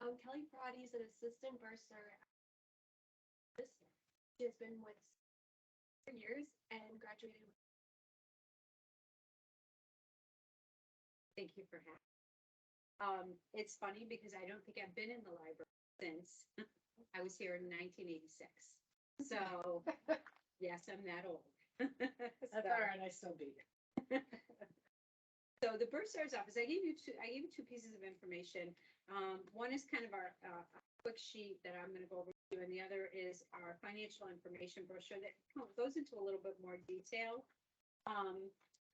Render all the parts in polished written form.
Kelly Parati is an assistant bursar. She has been with for years and graduated with. Thank you for having. It's funny because I don't think I've been in the library since I was here in 1986. So, yes, I'm that old. That's all right, I still beat you. So the Bursar's office, I gave you two pieces of information. One is kind of our quick sheet that I'm going to go over to you, and the other is our financial information brochure that goes into a little bit more detail.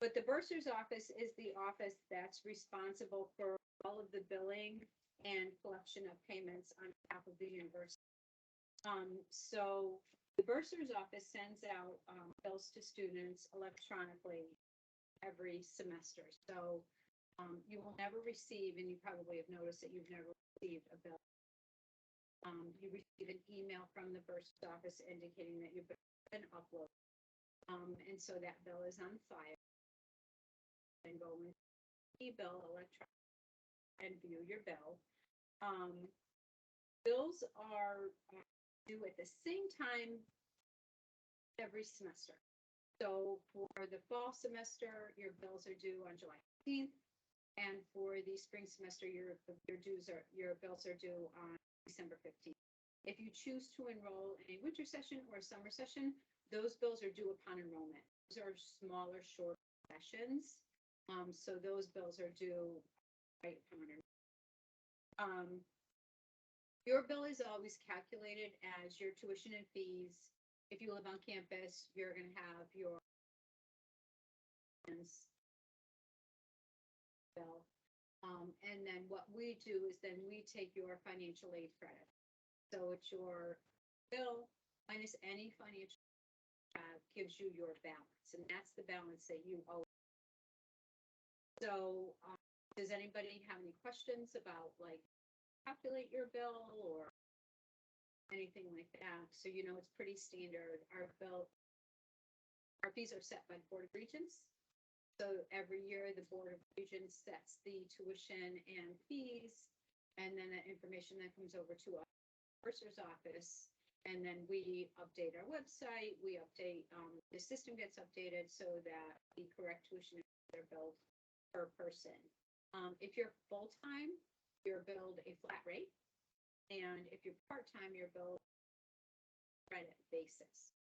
But the Bursar's office is the office that's responsible for all of the billing and collection of payments on behalf of the university. So the Bursar's office sends out bills to students electronically every semester. So you will never receive, and you probably have noticed that you've never received a bill. You receive an email from the Bursar's office indicating that your bill has been uploaded. And so that bill is on file. And go into e-bill electronic and view your bill. Bills are due at the same time every semester. So for the fall semester, your bills are due on July 15th, and for the spring semester, your bills are due on December 15th. If you choose to enroll in a winter session or a summer session, those bills are due upon enrollment. Those are smaller, short sessions, so those bills are due right upon enrollment. Your bill is always calculated as your tuition and fees. If you live on campus, you're going to have your bill. And then what we do is then we take your financial aid credit. So it's your bill minus any financial gives you your balance, and that's the balance that you owe. So does anybody have any questions about like calculate your bill or anything like that? So you know it's pretty standard. Our fees are set by the Board of Regents. So every year the Board of Regents sets the tuition and fees, and then that information then comes over to our Bursar's office, and then we update our website. We update the system gets updated so that the correct tuition are billed per person. If you're full-time, you're billed a flat rate, and if you're part-time, you're billed credit basis.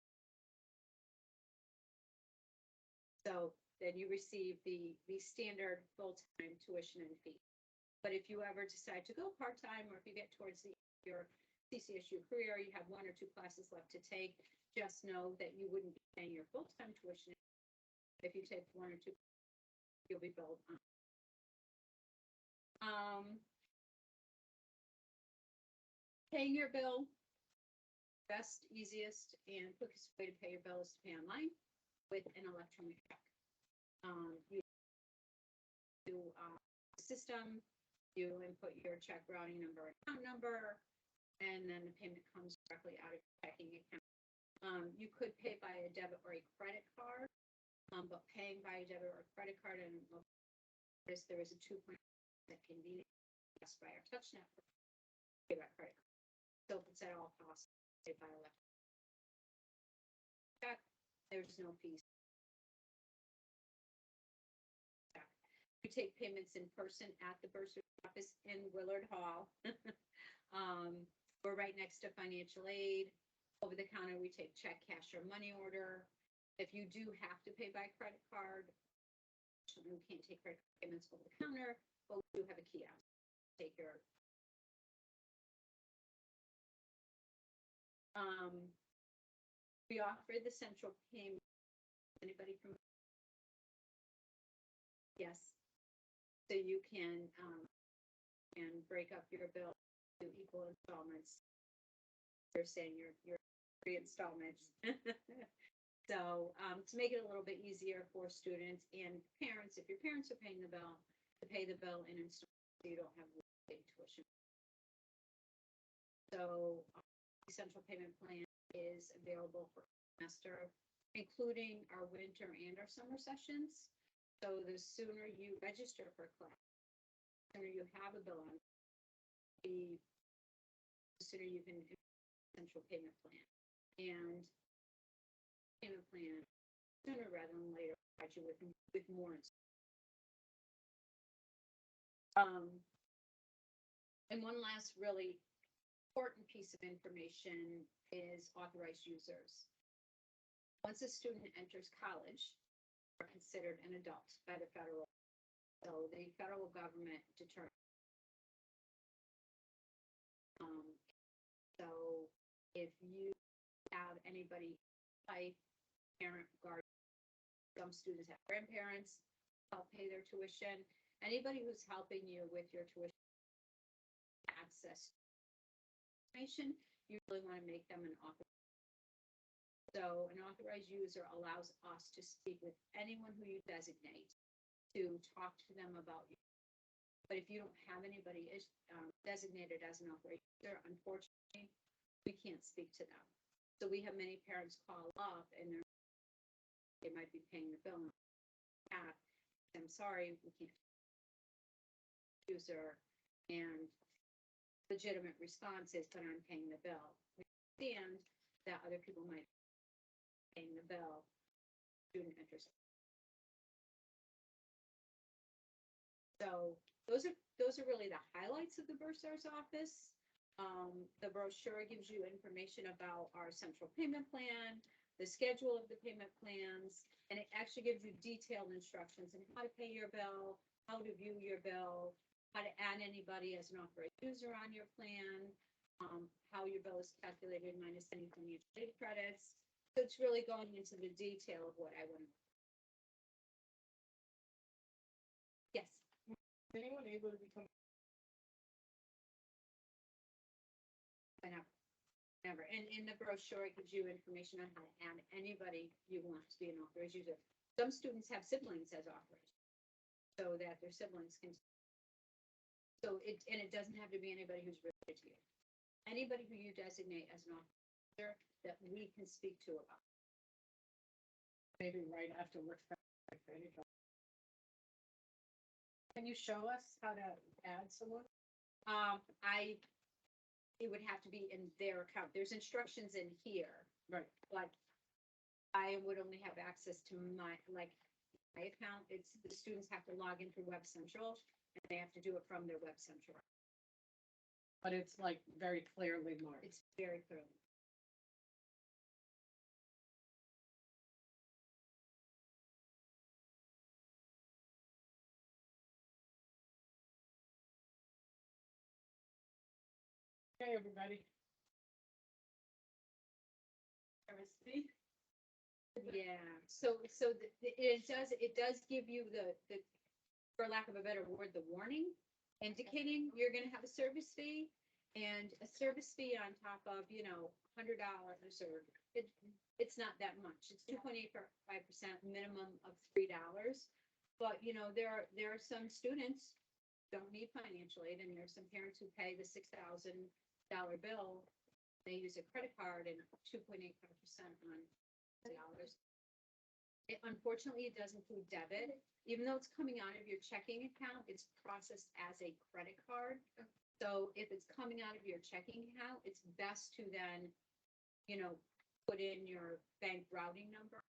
So then you receive the standard full-time tuition and fee. But if you ever decide to go part-time, or if you get towards your CCSU career, you have 1 or 2 classes left to take, just know that you wouldn't be paying your full-time tuition. If you take 1 or 2, you'll be billed on. Paying your bill, best, easiest, and quickest way to pay your bill is to pay online with an electronic check. You do the system, you input your check routing number, account number, and then the payment comes directly out of your checking account. You could pay by a debit or a credit card, but paying by a debit or a credit card, and there is a 2% that can be by our TouchNet pay by credit card. So if it's at all costs, pay by electronic check, there's no fees. We take payments in person at the Bursar office in Willard Hall. We're right next to financial aid. Over the counter, we take check, cash, or money order. If you do have to pay by credit card, we can't take credit payments over the counter, but we do have a kiosk. Take your we offer the central payment. Anybody from? Yes. So you can break up your bill to equal installments. You're saying your 3 installments. So to make it a little bit easier for students and parents, if your parents are paying the bill, to pay the bill in installments, so you don't have to pay tuition. So the central payment plan is available for semester, including our winter and our summer sessions. So the sooner you register for class, the sooner you have a bill on, the sooner you can central payment plan. And payment plan sooner rather than later, provide you with more. And one last really important piece of information is authorized users. Once a student enters college, they're considered an adult by the federal. So the federal government determines. So if you have anybody, like parent, guardian, some students have grandparents, help pay their tuition. Anybody who's helping you with your tuition access information, you really want to make them an authorized. So an authorized user allows us to speak with anyone who you designate to talk to them about you. But if you don't have anybody designated as an authorized user, unfortunately, we can't speak to them. So we have many parents call up and they might be paying the bill. I'm sorry, we can't user, and legitimate response is, but I'm paying the bill. We understand that other people might be paying the bill, student interest. So those are really the highlights of the Bursar's office. The brochure gives you information about our central payment plan, the schedule of the payment plans, and it actually gives you detailed instructions on how to pay your bill, how to view your bill, how to add anybody as an authorized user on your plan, how your bill is calculated minus any financial aid credits. So it's really going into the detail of what I want. Yes. Is anyone able to become? Never. And in the brochure, it gives you information on how to add anybody you want to be an authorized user. Some students have siblings as authorized, so that their siblings can. So it doesn't have to be anybody who's related to you. Anybody who you designate as an authorized user that we can speak to about. Maybe right after work. Can you show us how to add someone? It would have to be in their account. There's instructions in here, Right. but I would only have access to my account. It's the students have to log in through Web Central and they have to do it from their Web Central. But it's like very clearly marked. It's very clear. Okay, everybody. Yeah, so it does give you the, for lack of a better word, the warning, indicating you're gonna have a service fee. And a service fee on top of, $100 or it's not that much. It's 2.85% minimum of $3. But, there are some students who don't need financial aid, and there's some parents who pay the $6,000 bill. They use a credit card and 2.85% on dollars. Unfortunately, it does include debit. Even though it's coming out of your checking account, it's processed as a credit card. So if it's coming out of your checking account, it's best to then, put in your bank routing number.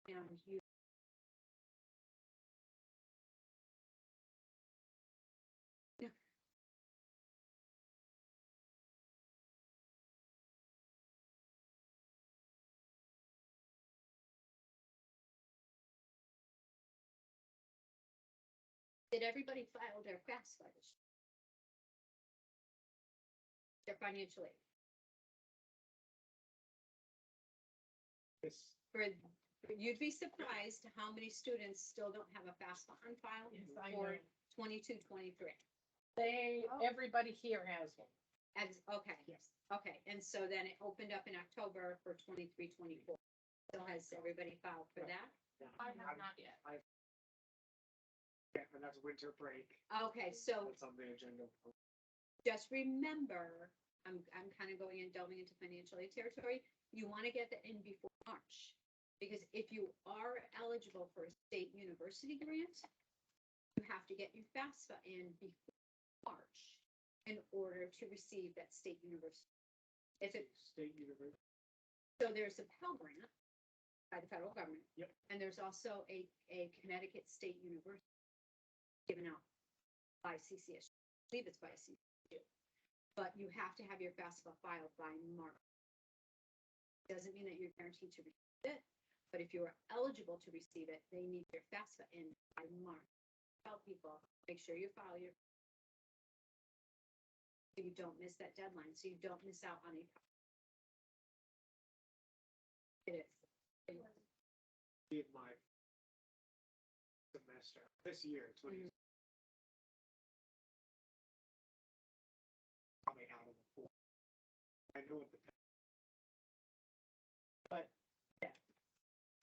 And you. Did everybody file their FAFSA? Their financial aid? You'd be surprised how many students still don't have a FAFSA on file Yes, I for know. 22, 23. Everybody here has one. Okay. Yes. Okay, and so then it opened up in October for 23, 24. So has everybody filed for that? I have not yet. Yeah, and that's winter break. Okay, so That's on the agenda. just remember, I'm kind of delving into financial aid territory. You want to get that in before March. Because if you are eligible for a state university grant, you have to get your FAFSA in before March. in order to receive that state university. If it, State university. so there's a Pell Grant by the federal government. Yep. And there's also a Connecticut State University given out by CCSU. I believe it's by CCSU. But you have to have your FAFSA filed by March. Doesn't mean that you're guaranteed to receive it, but if you are eligible to receive it, they need your FAFSA in by March. Tell people, make sure you file your, so you don't miss that deadline, so you don't miss out on a. It is. In my semester, this year, 20. Coming out of the pool. I know it depends. But, yeah,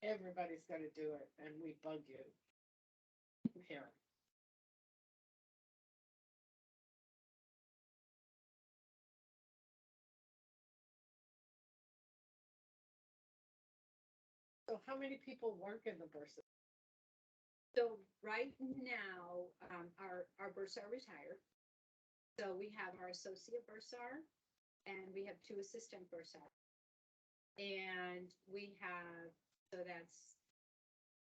everybody's gotta do it, and we bug you. Parent. So how many people work in the Bursar? So right now, our Bursar retired. So we have our associate Bursar and we have 2 assistant Bursar. And we have, so that's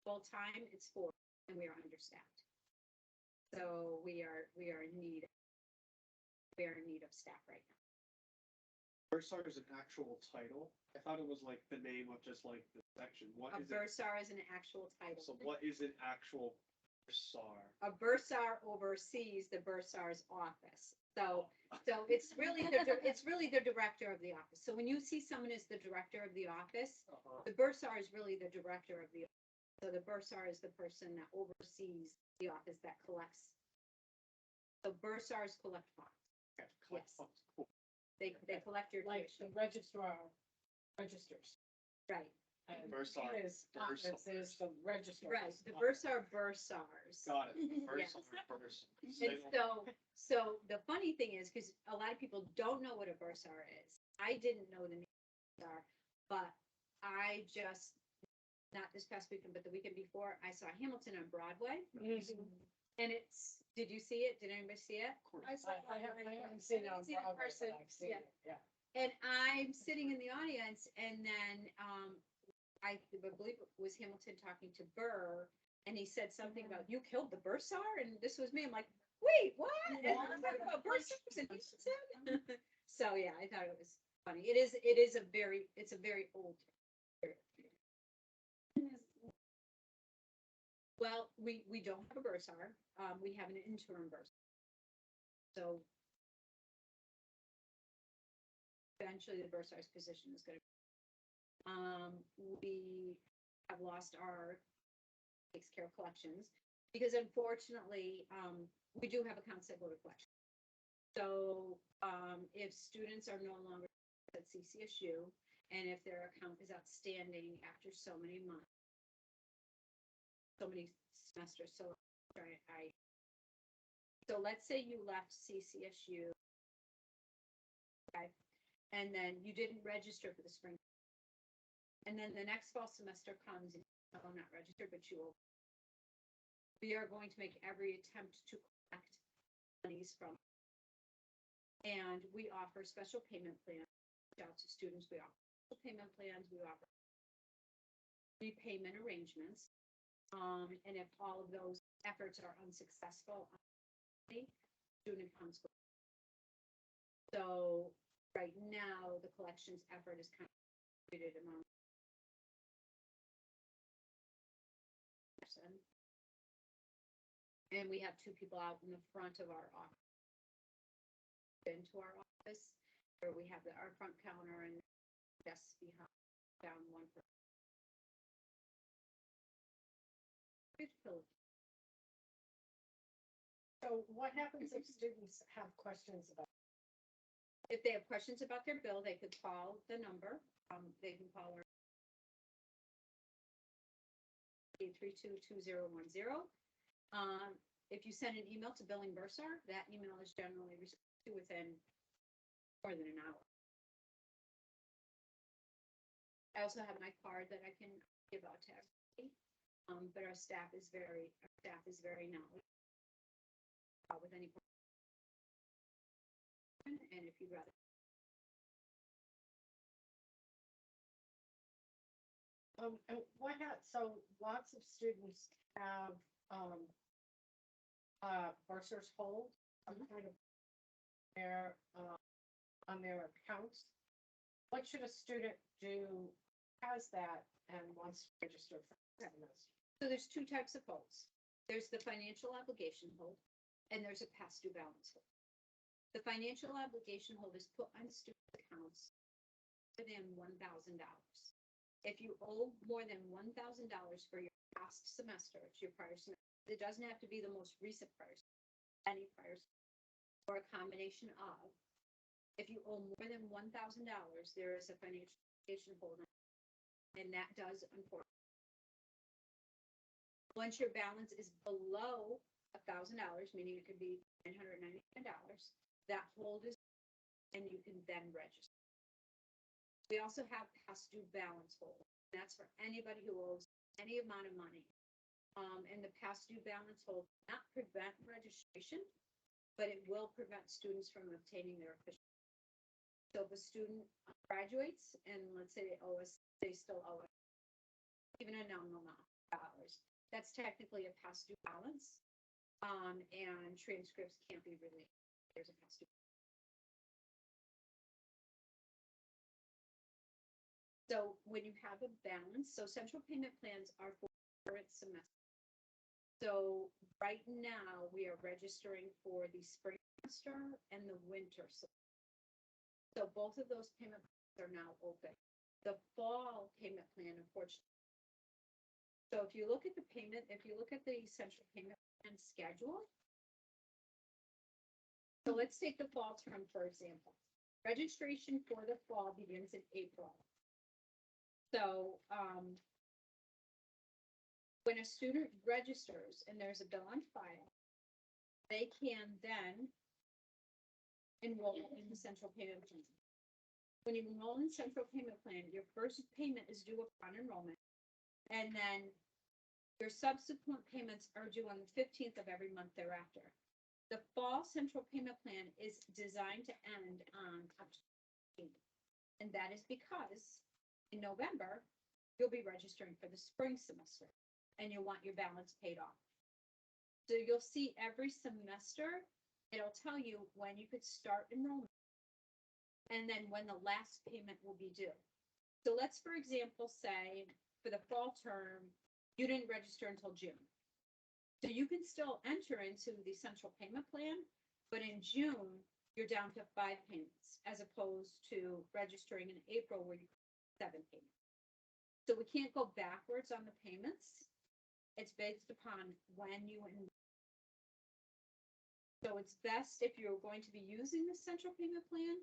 full-time, it's 4, and we are understaffed. So we are in need. We are in need of staff right now. Bursar is an actual title. I thought it was like the name of just like the section. What A is it? Bursar is an actual title. So what is an actual Bursar? A Bursar oversees the Bursar's office. So it's really it's really the director of the office. So when you see someone as the director of the office, the Bursar is really the director of the office. So the Bursar is the person that oversees the office that collects. So Bursars collect funds. Okay, collect Yes. funds. Cool. They collect your Like tuition. the registrar registers. Right, And Bursar, Tina's office is the registrar. right. The Bursar Bursars. Got it. Yes. Bursar. And so the funny thing is, because a lot of people don't know what a Bursar is. I didn't know the name of Bursar, but I just, not this past weekend, but the weekend before, I saw Hamilton on Broadway. Mhm. And it's, did you see it? Did anybody see it? I haven't seen it on seen it in Broadway, person, but I've seen yeah. it, yeah. And I'm sitting in the audience and then, I believe it was Hamilton talking to Burr. And he said something about, you killed the Bursar? And this was me. I'm like, wait, what? And I'm talking about Bursars and Hamilton? So, yeah, I thought it was funny. It's a very old. Well, we don't have a Bursar. We have an interim Bursar. So eventually the Bursar's position is gonna. We have lost our takes care of collections because unfortunately, we do have accounts that go to collection. So, if students are no longer at CCSU and if their account is outstanding after so many months, so many semesters, so so let's say you left CCSU. Okay, and then you didn't register for the spring. And then the next fall semester comes and you're not registered, but you will. We are going to make every attempt to collect monies from. And we offer special payment plans out to students. We offer special payment plans, we offer repayment arrangements. And if all of those efforts are unsuccessful, student accounts go. So right now, the collections effort is kind of distributed among. And we have 2 people out in the front of our office. Into our office, where we have our front counter and desks behind, down one person. So what happens if students have questions about? If they have questions about their bill, they could call the number, they can call our 832-2010. If you send an email to Billing Bursar, that email is generally received within more than an hour. I also have my card that I can give out to everybody, but our staff is very knowledgeable with any and if you'd rather. And why not, so lots of students have, Bursar's hold, some kind of their, on their accounts. What should a student do, who has that and wants to register for this? So there's two types of holds. There's the financial obligation hold, and there's a past due balance hold. The financial obligation hold is put on student accounts within $1,000. If you owe more than $1,000 for your past semester, it's your prior semester, it doesn't have to be the most recent prior, any prior, or a combination of. If you owe more than $1,000, there is a financial obligation hold, and that does unfortunately. Once your balance is below $1,000, meaning it could be $999, that hold is, and you can then register. We also have past due balance hold. That's for anybody who owes any amount of money. And the past due balance hold will not prevent registration, but it will prevent students from obtaining their official. So if a student graduates and let's say they still owe us even a nominal amount of dollars, that's technically a past due balance. And transcripts can't be released. There's a past due. So when you have a balance, so central payment plans are for current semester. So right now, we are registering for the spring semester and the winter semester. So both of those payment plans are now open. The fall payment plan, unfortunately. So if you look at the central payment plan schedule. So let's take the fall term, for example. Registration for the fall begins in April. So, when a student registers and there's a bill on file, they can then enroll in the central payment plan. When you enroll in central payment plan, your first payment is due upon enrollment. And then your subsequent payments are due on the 15th of every month thereafter. The fall central payment plan is designed to end on October 15th. And that is because in November, you'll be registering for the spring semester and you'll want your balance paid off. So you'll see every semester, it'll tell you when you could start enrollment and then when the last payment will be due. So let's, for example, say for the fall term, you didn't register until June. So you can still enter into the central payment plan, but in June, you're down to 5 payments as opposed to registering in April where you 7 payments. So we can't go backwards on the payments. It's based upon when you enroll. So it's best if you're going to be using the central payment plan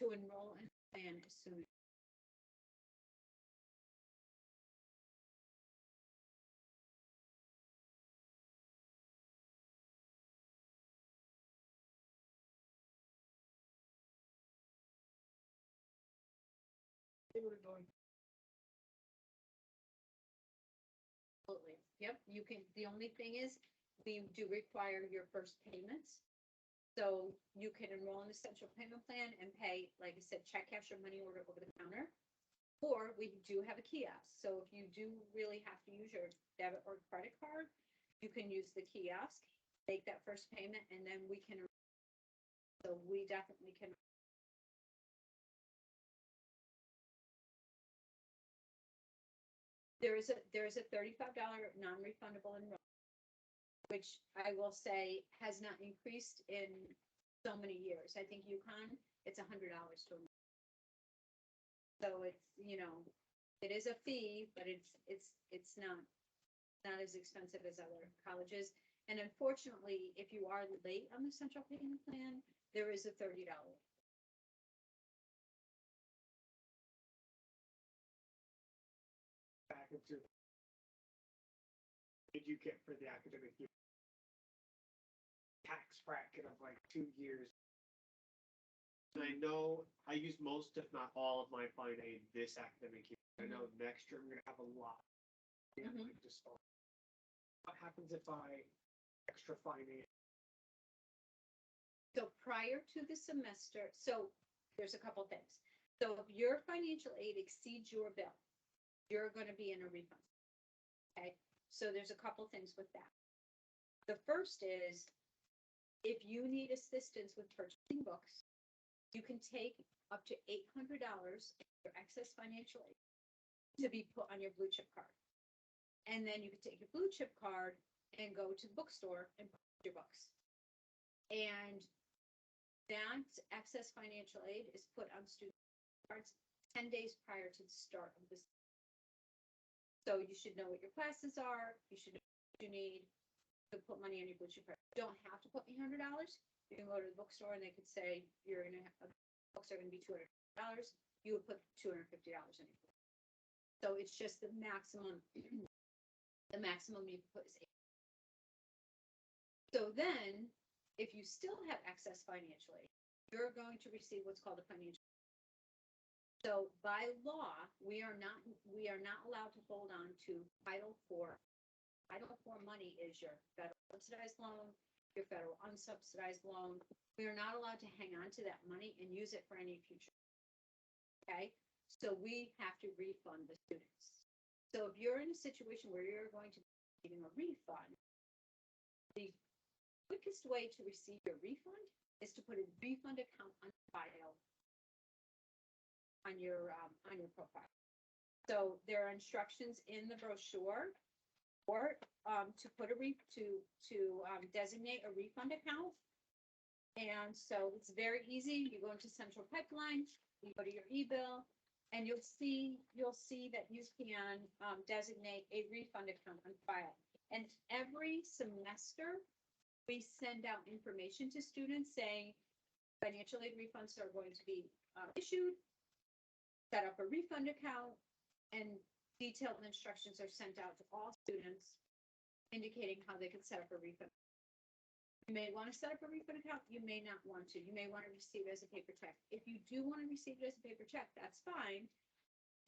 to enroll in the plan as soon as. They were going, Absolutely. Yep, you can, the only thing is, we do require your first payments. So you can enroll in the central payment plan and pay, like I said, check, cash, or money order over the counter. Or we do have a kiosk. So if you do really have to use your debit or credit card, you can use the kiosk, make that first payment, and then we can. So we definitely can. There is a $35 non-refundable enrollment, which I will say has not increased in so many years. I think UConn, it's $100 to enroll. So it's, it is a fee, but it's not as expensive as other colleges. And unfortunately, if you are late on the central payment plan, there is a $30. Back into. Did you get for the academic year? Tax bracket of like 2 years. And I know I used most, if not all, of my fine aid this academic year. I know next year I'm gonna have a lot. And Mhm. like just what happens if I extra fine aid So prior to the semester, so there's a couple things. So if your financial aid exceeds your bill, you're gonna be in a refund. Okay, so there's a couple things with that. The first is, if you need assistance with purchasing books, you can take up to $800 of your excess financial aid to be put on your blue chip card. And then you can take your blue chip card and go to the bookstore and buy your books. And that excess financial aid is put on student cards 10 days prior to the start of this. So you should know what your classes are, you should know what you need to put money on your blue chip card. You don't have to put $800. You can go to the bookstore and they could say, you're gonna have, books are gonna be $200. You would put $250 in it. So it's just the maximum, the maximum you can put is 8. So then, if you still have excess financially, you're going to receive what's called a financial. So by law, we are not allowed to hold on to Title IV. Title IV money is your federal subsidized loan, your federal unsubsidized loan. We are not allowed to hang on to that money and use it for any future. Okay, so we have to refund the students. So if you're in a situation where you're going to be receiving a refund, the quickest way to receive your refund is to put a refund account on file on your profile. So there are instructions in the brochure or to put designate a refund account. And so it's very easy. You go into Central Pipeline, you go to your e-bill, and you'll see that you can designate a refund account on file. And every semester, we send out information to students saying financial aid refunds are going to be issued, set up a refund account, and detailed instructions are sent out to all students indicating how they can set up a refund. You may want to set up a refund account, you may not want to. You may want to receive it as a paper check. If you do want to receive it as a paper check, that's fine.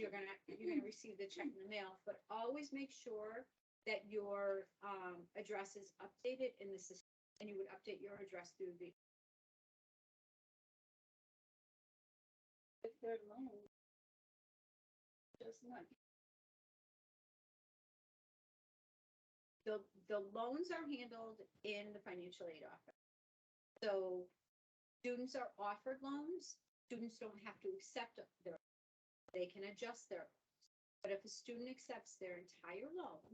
You're gonna receive the check in the mail, but always make sure that your address is updated in the system, and you would update your address through the. If they're loan, just not. The loans are handled in the financial aid office. So students are offered loans. Students don't have to accept their, they can adjust their. But if a student accepts their entire loan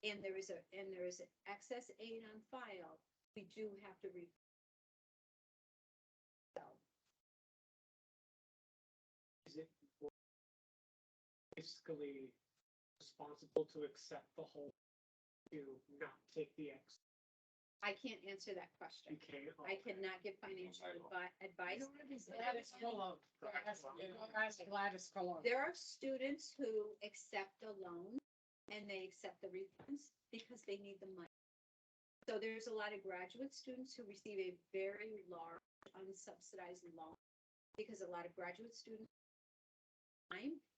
and there is an excess aid on file, we do have to refund. So Is it basically responsible to accept the whole, to not take the X? I can't answer that question. You can't. I cannot give financial advice. Gladys Cologne. Gladys Cologne. There are students who accept a loan and they accept the refunds because they need the money. So there's a lot of graduate students who receive a very large unsubsidized loan because a lot of graduate students,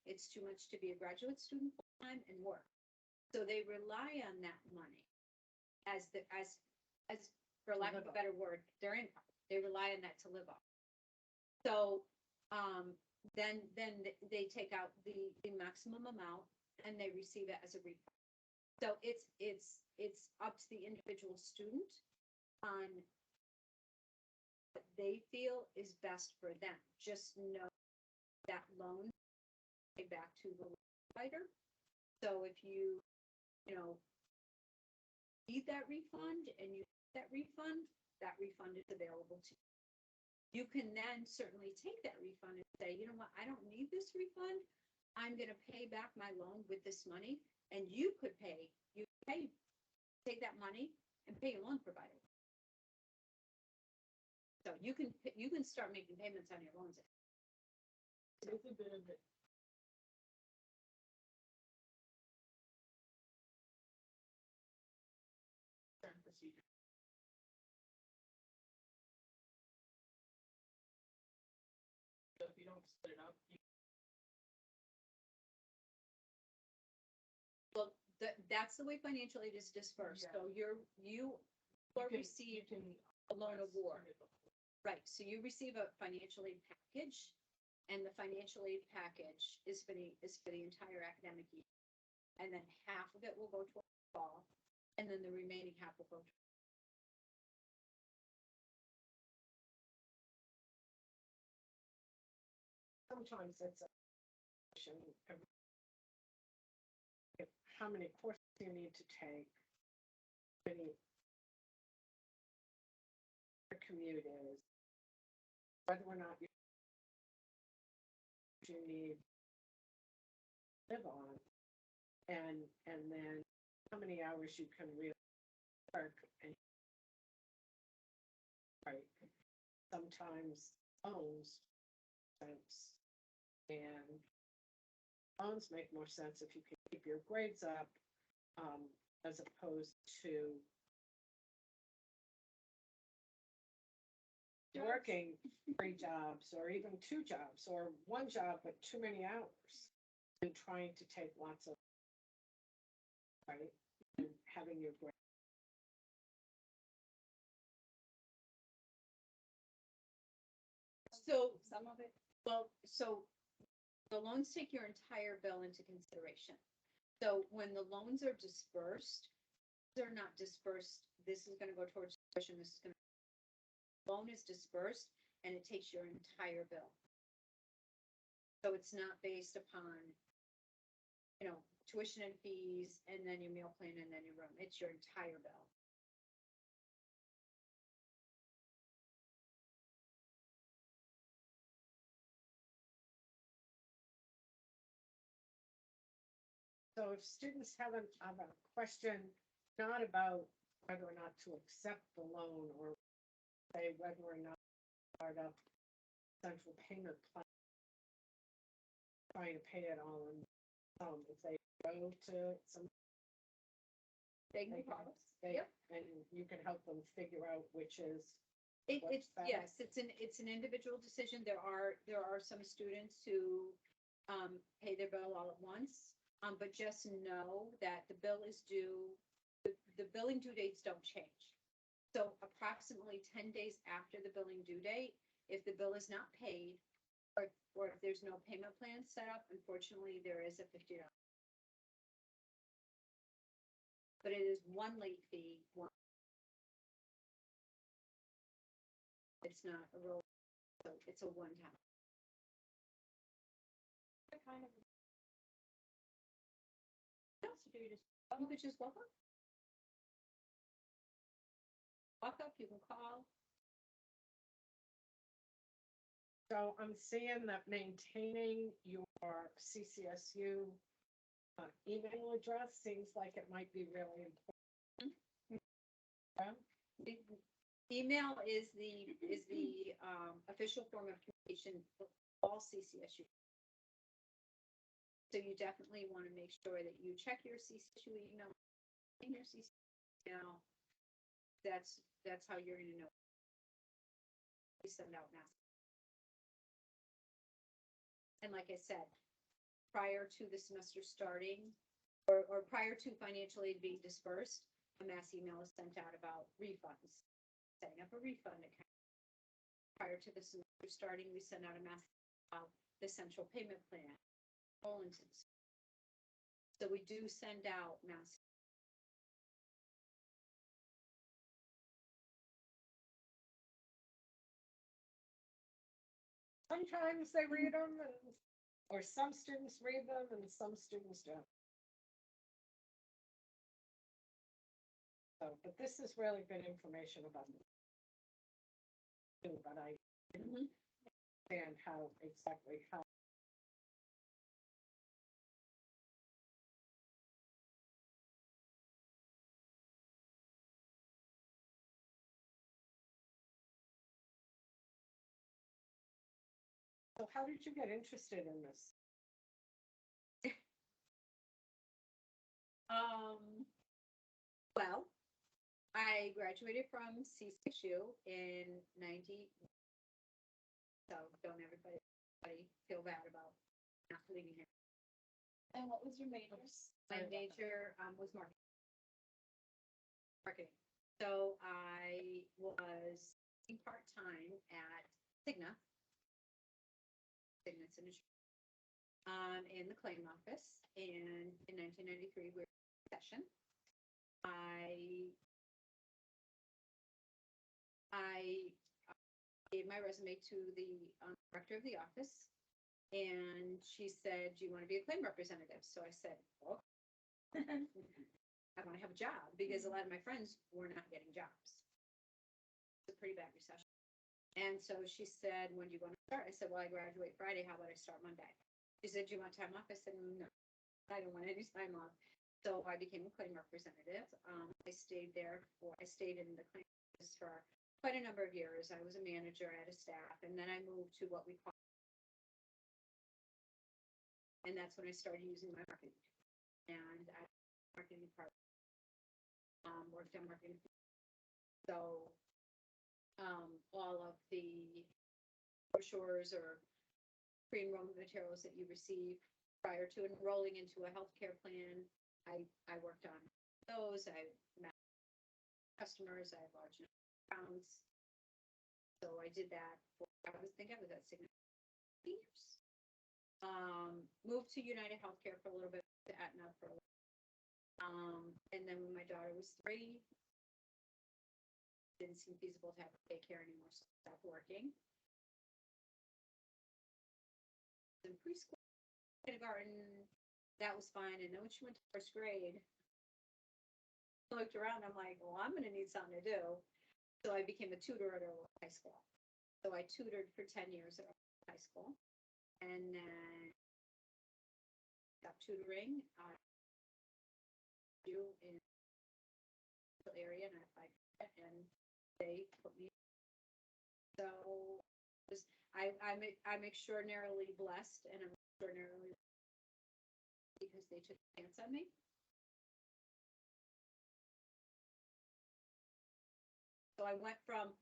it's too much to be a graduate student full-time and work. So they rely on that money as for lack of a better word, their income. They rely on that to live off. So then they take out the maximum amount and they receive it as a refund. So it's up to the individual student on what they feel is best for them. Just know that loan pay back to the provider. So if you need that refund and you get that refund is available to you. You can then certainly take that refund and say, you know what, I don't need this refund. I'm going to pay back my loan with this money, and you could take that money and pay your loan provider. So you can start making payments on your loans. It's a bit of it. Procedure. So if you don't split it up, Well, that's the way financial aid is dispersed. Yeah. So you you can receive you can a loan award. Right, so you receive a financial aid package, and the financial aid package is for the entire academic year. And then half of it will go to fall, and then the remaining half will go to. Sometimes it's a question of how many courses you need to take, how many your commute is, whether or not you need to live on, and then how many hours you can really work. And right, sometimes loans sense, and loans make more sense if you can keep your grades up, as opposed to working 3 jobs or even 2 jobs or 1 job but too many hours and trying to take lots of, right, and having your grade. So some of it, well, so the loans take your entire bill into consideration. So when the loans are dispersed, they're not dispersed, this is gonna go towards tuition, this is gonna. Loan is dispersed and it takes your entire bill. So it's not based upon, tuition and fees and then your meal plan and then your room, it's your entire bill. So if students have a question, not about whether or not to accept the loan or say whether or not part of central payment plan, trying to pay it all in, if they go to some. They can They call can- us. they- Yep. And you can help them figure out which is, It's, what's better. yes, it's an individual decision. There are some students who, pay their bill all at once. But just know that the bill is due, the billing due dates don't change. So approximately 10 days after the billing due date, if the bill is not paid, or if there's no payment plan set up, unfortunately, there is a $50. But it is one late fee, it's not a roll, so it's a one-time. kind of, You could just walk up. Walk up, you can call. so I'm seeing that maintaining your CCSU email address seems like it might be really important. Yeah. The email is the official form of communication for all CCSU. So you definitely want to make sure that you check your CCSU email, in your CCSU email. That's how you're gonna know. We send out mass. And like I said, prior to the semester starting, or prior to financial aid being dispersed, a mass email is sent out about refunds, setting up a refund account. Prior to the semester starting, we send out a mass about the central payment plan, bulletins. So we do send out mass. Sometimes they read them and, or some students read them and some students don't. So, but this is really good information about me. But I Mhm. understand how exactly how. So how did you get interested in this? Well, I graduated from CCSU in 90. So don't everybody feel bad about not leaving here. And what was your majors? My major was marketing. Marketing. So I was part-time at Cigna. Cigna's in in the claim office, and in 1993, we were in session. I gave my resume to the director of the office, and she said, "Do you want to be a claim representative?" So I said, "Oh, I want to have a job," because a lot of my friends were not getting jobs. It's a pretty bad recession. And so she said, "When do you want to start?" I said, "Well, I graduate Friday. How about I start Monday?" She said, "Do you want time off?" I said, "No, I don't want any time off." So I became a claim representative. I stayed in the claim office for quite a number of years. I was a manager, I had a staff, and then I moved to what we call, and that's when I started using my marketing. And I marketing department, worked on marketing. So all of the brochures or pre-enrollment materials that you receive prior to enrolling into a healthcare plan, I worked on those. I met customers, I have large accounts. So I did that for, I was at Cigna years. Moved to United Healthcare for a little bit, to Aetna for a little. And then when my daughter was 3, didn't seem feasible to have her daycare anymore, so I stopped working. In preschool, kindergarten, that was fine. And then when she went to first grade, I looked around, I'm like, well, I'm gonna need something to do. So I became a tutor at Earl High School. So I tutored for 10 years at Earl High School. And then stopped tutoring. In the area, and I applied for it, and they put me. So I'm extraordinarily blessed, and I'm extraordinarily because they took a chance on me. So I went from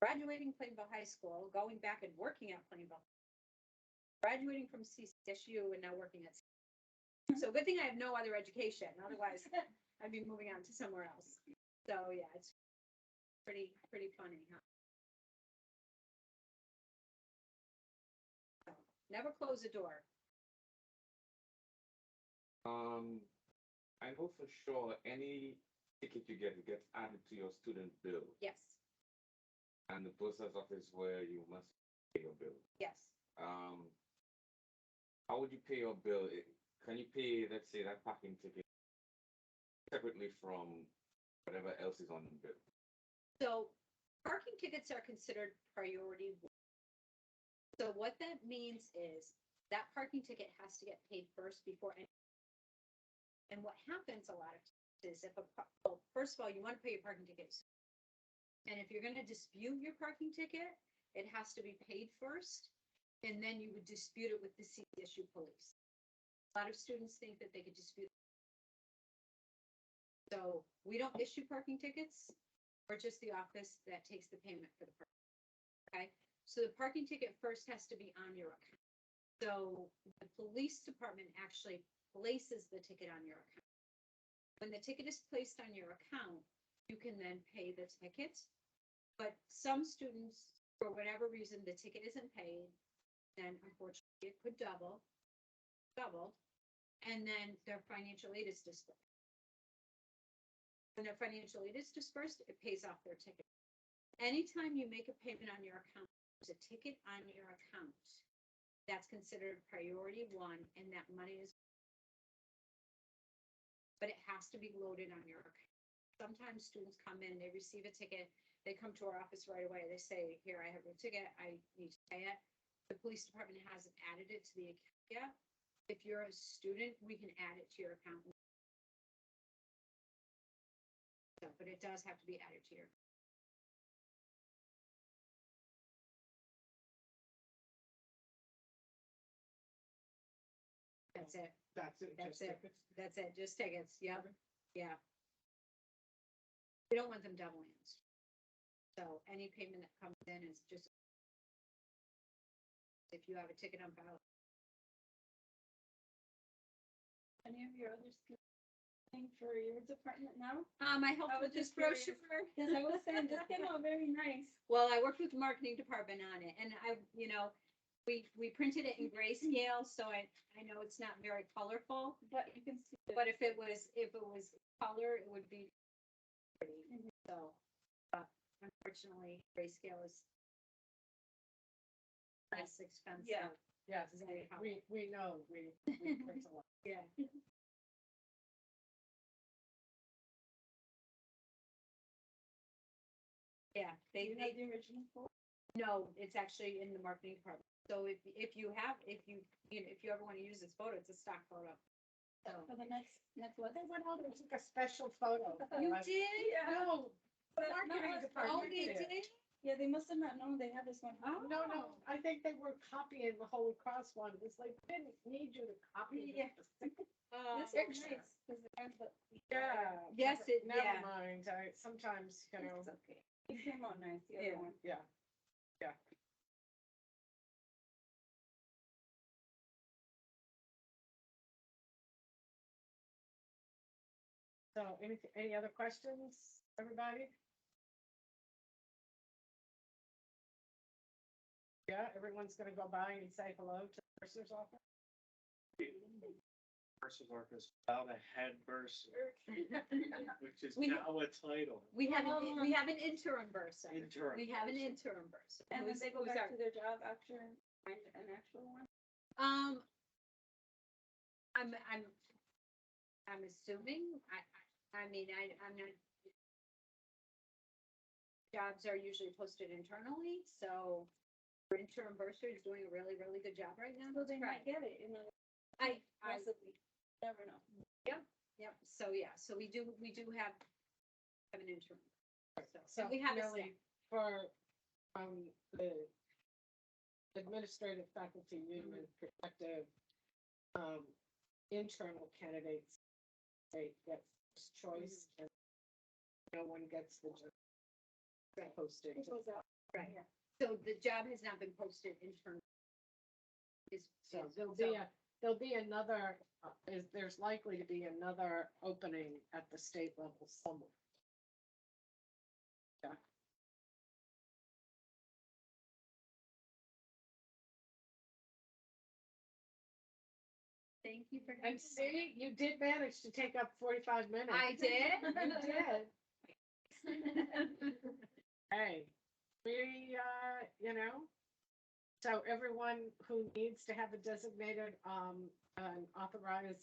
graduating Plainville High School, going back and working at Plainville, graduating from CSU, and now working at. So good thing I have no other education. Otherwise, I'd be moving on to somewhere else. So yeah, it's pretty funny, huh? So, never close a door. I know for sure any ticket you get gets added to your student bill, Yes, and the Bursar's office where you must pay your bill. yes. How would you pay your bill? Can you pay, let's say, that parking ticket separately from whatever else is on the bill? So parking tickets are considered priority 1. So what that means is that parking ticket has to get paid first before any. And what happens a lot of times is well, first of all, you want to pay your parking tickets. And if you're going to dispute your parking ticket, it has to be paid first. And then you would dispute it with the CSU police. A lot of students think that they could dispute. So we don't issue parking tickets. We're just the office that takes the payment for the parking. Okay, so the parking ticket first has to be on your account. So the police department actually places the ticket on your account. When the ticket is placed on your account, you can then pay the ticket. But some students, for whatever reason, the ticket isn't paid, then unfortunately it could double, and then their financial aid is dispersed. When their financial aid is dispersed, it pays off their ticket. Anytime you make a payment on your account, there's a ticket on your account. That's considered priority 1, and that money is, but it has to be loaded on your account. Sometimes students come in, they receive a ticket, they come to our office right away, they say, "Here, I have your ticket, I need to pay it." The police department hasn't added it to the account yet. If you're a student, we can add it to your account. So, but it does have to be added to your. That's it. That's it. That's just it. tickets? That's it. Just tickets. Yep. Yeah. We don't want them double hands. So any payment that comes in is just. If you have a ticket on file. Any of your other skills? thing for your department now? I helped I was with this just curious. brochure. Yes, I was saying, this came out very nice. Well, I worked with the marketing department on it, and we printed it in grayscale, so I know it's not very colorful. But you can see. But if it was color, it would be pretty, so, but unfortunately, grayscale is less expensive. Yeah. Yes, Very we know, we print a lot. Yeah. Yeah, You have the original photo? no, it's actually in the marketing department. So if you ever want to use this photo, it's a stock photo. So. For the next one. They went out and took a special photo. You Like, did? No, the But not marketing us. Oh, department they did. did? Yeah, they must have not known they had this one. Oh. No, I think they were copying the Holy Cross one. It's like, we didn't need you to copy Yeah. this. Oh, This is picture. nice, 'cause the ones that- Yeah. Yes, it- Never yeah. mind, sometimes, you know, It's okay. It came out nice, the Yeah. other one. yeah. So, any other questions, everybody? Yeah, everyone's gonna go by and say hello to the purser's office? Bursar's office without a head bursar, which is We- now a title. We have an interim bursar. Interim We have an bursar. interim bursar. And then who's- they go who's back our- to their job after and find an actual one. I'm assuming, I mean, I'm not. Jobs are usually posted internally, so our interim bursar is doing a really, really good job right now. So they Right. might get it, you know, I, possibly, never know. yep, so yeah, so we do have an interim. So And we have a really, for, the administrative faculty union perspective, internal candidates, they get first choice and no one gets the job posted. It goes out. Right. Yeah. So the job has not been posted internally. So there'll be another, there's likely to be another opening at the state level somewhere. Yeah. Thank you for. And see, you did manage to take up 45 minutes. I did? You did. Hey, we, so everyone who needs to have a designated, an authorized